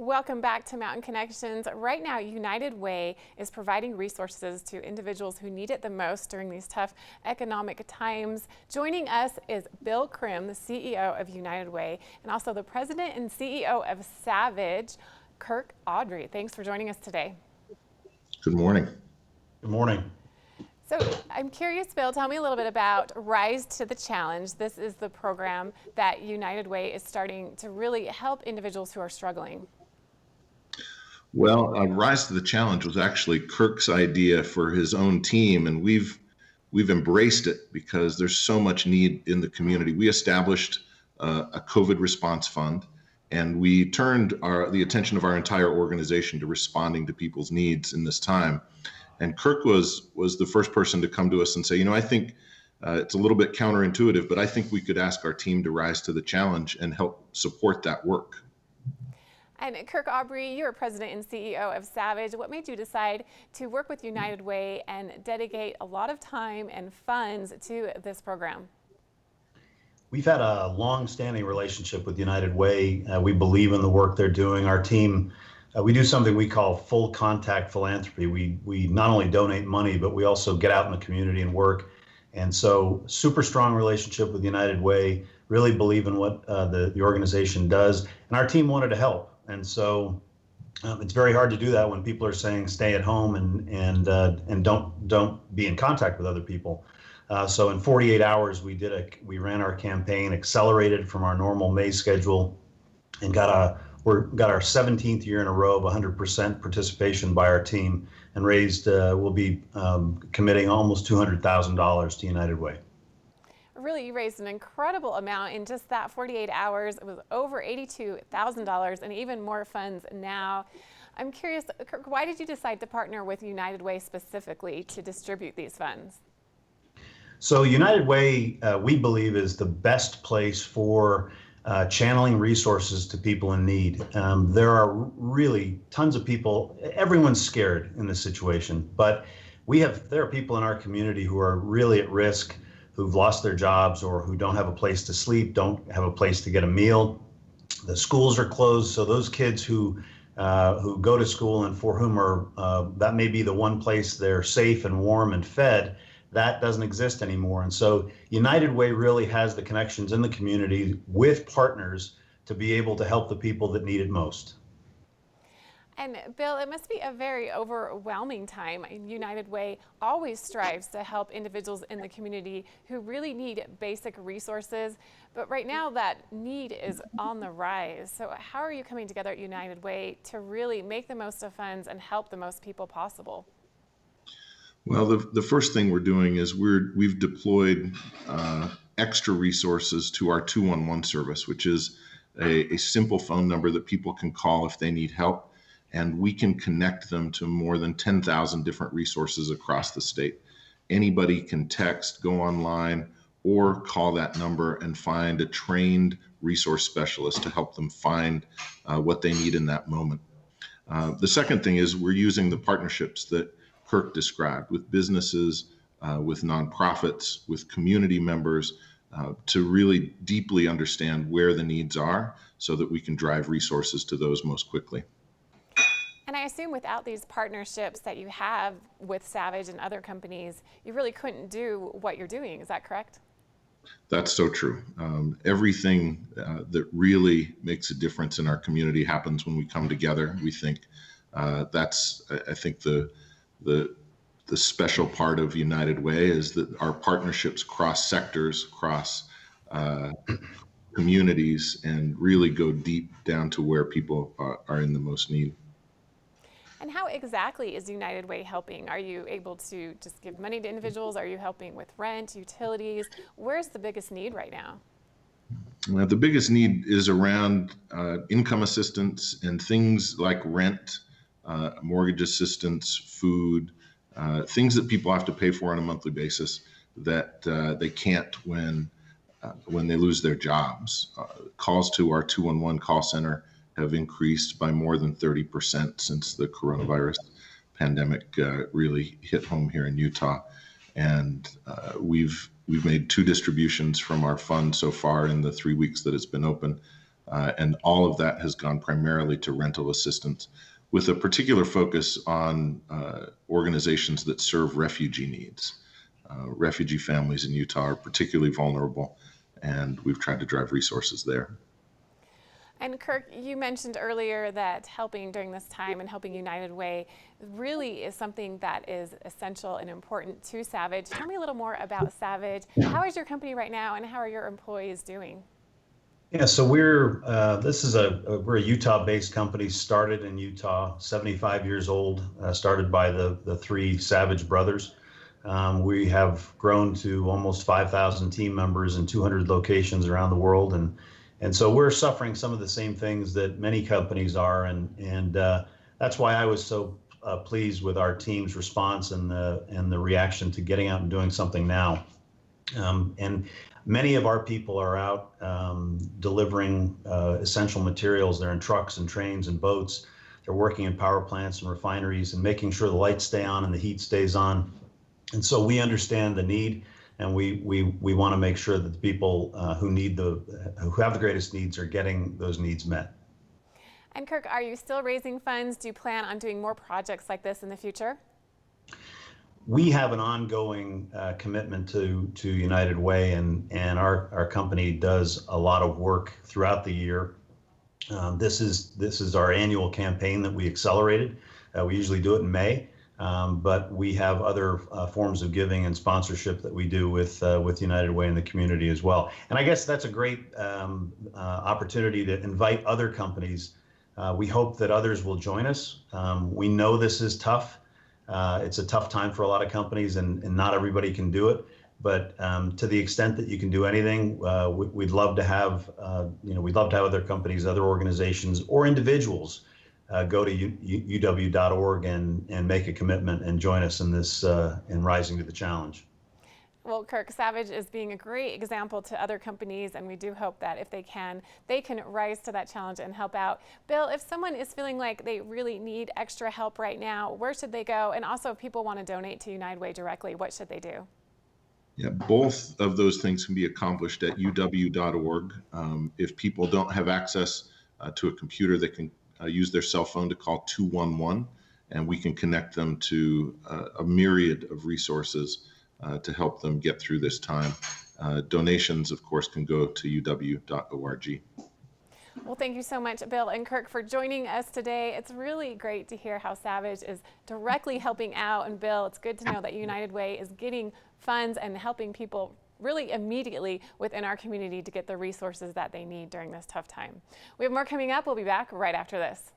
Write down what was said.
Welcome back to Mountain Connections. Right now, United Way is providing resources to individuals who need it the most during these tough economic times. Joining us is Bill Crim, the CEO of United Way, and also the president and CEO of Savage, Kirk Aubry. Thanks for joining us today. Good morning. Good morning. So I'm curious, Bill, tell me a little bit about Rise to the Challenge. This is the program that United Way is starting to really help individuals who are struggling. Well, Rise to the Challenge was actually Kirk's idea for his own team, and we've embraced it because there's so much need in the community. We established a COVID response fund, and we turned the attention of our entire organization to responding to people's needs in this time. And Kirk was the first person to come to us and say, I think it's a little bit counterintuitive, but I think we could ask our team to rise to the challenge and help support that work. And Kirk Aubry, you're president and CEO of Savage. What made you decide to work with United Way and dedicate a lot of time and funds to this program? We've had a long-standing relationship with United Way. We believe in the work they're doing. Our team, we do something we call full contact philanthropy. We not only donate money, but we also get out in the community and work. And so super strong relationship with United Way, really believe in what the organization does. And our team wanted to help. And so it's very hard to do that when people are saying stay at home and don't be in contact with other people. So in 48 hours, we ran our campaign, accelerated from our normal May schedule, and got our 17th year in a row of 100% participation by our team, and we'll be committing almost $200,000 to United Way. Really, you raised an incredible amount in just that 48 hours. It was over $82,000 and even more funds now. I'm curious, Kirk, why did you decide to partner with United Way specifically to distribute these funds? So United Way, we believe, is the best place for channeling resources to people in need. There are really tons of people. Everyone's scared in this situation, but there are people in our community who are really at risk, who've lost their jobs or who don't have a place to sleep, don't have a place to get a meal. The schools are closed, so those kids who go to school and for whom that may be the one place they're safe and warm and fed, that doesn't exist anymore. And so United Way really has the connections in the community with partners to be able to help the people that need it most. And Bill, it must be a very overwhelming time. United Way always strives to help individuals in the community who really need basic resources. But right now that need is on the rise. So how are you coming together at United Way to really make the most of funds and help the most people possible? Well, the first thing we're doing is we've deployed extra resources to our 211 service, which is a simple phone number that people can call if they need help. And we can connect them to more than 10,000 different resources across the state. Anybody can text, go online, or call that number and find a trained resource specialist to help them find what they need in that moment. The second thing is we're using the partnerships that Kirk described with businesses, with nonprofits, with community members, to really deeply understand where the needs are so that we can drive resources to those most quickly. And I assume without these partnerships that you have with Savage and other companies, you really couldn't do what you're doing. Is that correct? That's so true. Everything that really makes a difference in our community happens when we come together. We think that's, I think, the special part of United Way is that our partnerships cross sectors, cross communities, and really go deep down to where people are in the most need. And how exactly is United Way helping? Are you able to just give money to individuals? Are you helping with rent, utilities? Where's the biggest need right now? The biggest need is around income assistance and things like rent, mortgage assistance, food, things that people have to pay for on a monthly basis that they can't when they lose their jobs. Calls to our 211 call center have increased by more than 30% since the coronavirus pandemic really hit home here in Utah. And we've made 2 distributions from our fund so far in the 3 weeks that it's been open And all of that has gone primarily to rental assistance, with a particular focus on organizations that serve refugee needs. Refugee families in Utah are particularly vulnerable, and we've tried to drive resources there. And Kirk, you mentioned earlier that helping during this time and helping United Way really is something that is essential and important to Savage. Tell me a little more about Savage. How is your company right now, and how are your employees doing? Yeah, so we're we're a Utah-based company, started in Utah, 75 years old, started by the three Savage brothers. We have grown to almost 5,000 team members in 200 locations around the world, and so we're suffering some of the same things that many companies are, and that's why I was so pleased with our team's response and the reaction to getting out and doing something now. And many of our people are out delivering essential materials. They're in trucks and trains and boats. They're working in power plants and refineries and making sure the lights stay on and the heat stays on. And so we understand the need, and we want to make sure that the people who have the greatest needs are getting those needs met. And Kirk, are you still raising funds? Do you plan on doing more projects like this in the future? We have an ongoing commitment to United Way, and our company does a lot of work throughout the year. This is our annual campaign that we accelerated. We usually do it in May, but we have other forms of giving and sponsorship that we do with United Way in the community as well. And I guess that's a great opportunity to invite other companies. We hope that others will join us. We know this is tough. It's a tough time for a lot of companies, and not everybody can do it. But to the extent that you can do anything, we'd love to have we'd love to have other companies, other organizations, or individuals go to uw.org and make a commitment and join us in this in rising to the challenge. Well, Kirk, Savage is being a great example to other companies, and we do hope that if they can rise to that challenge and help out. Bill, if someone is feeling like they really need extra help right now, where should they go? And also, if people want to donate to United Way directly, what should they do? Yeah, both of those things can be accomplished at uw.org. If people don't have access to a computer, they can use their cell phone to call 211, and we can connect them to a myriad of resources to help them get through this time. Donations, of course, can go to uw.org. Well, thank you so much, Bill and Kirk, for joining us today. It's really great to hear how Savage is directly helping out. And Bill, it's good to know that United Way is getting funds and helping people really immediately within our community to get the resources that they need during this tough time. We have more coming up. We'll be back right after this.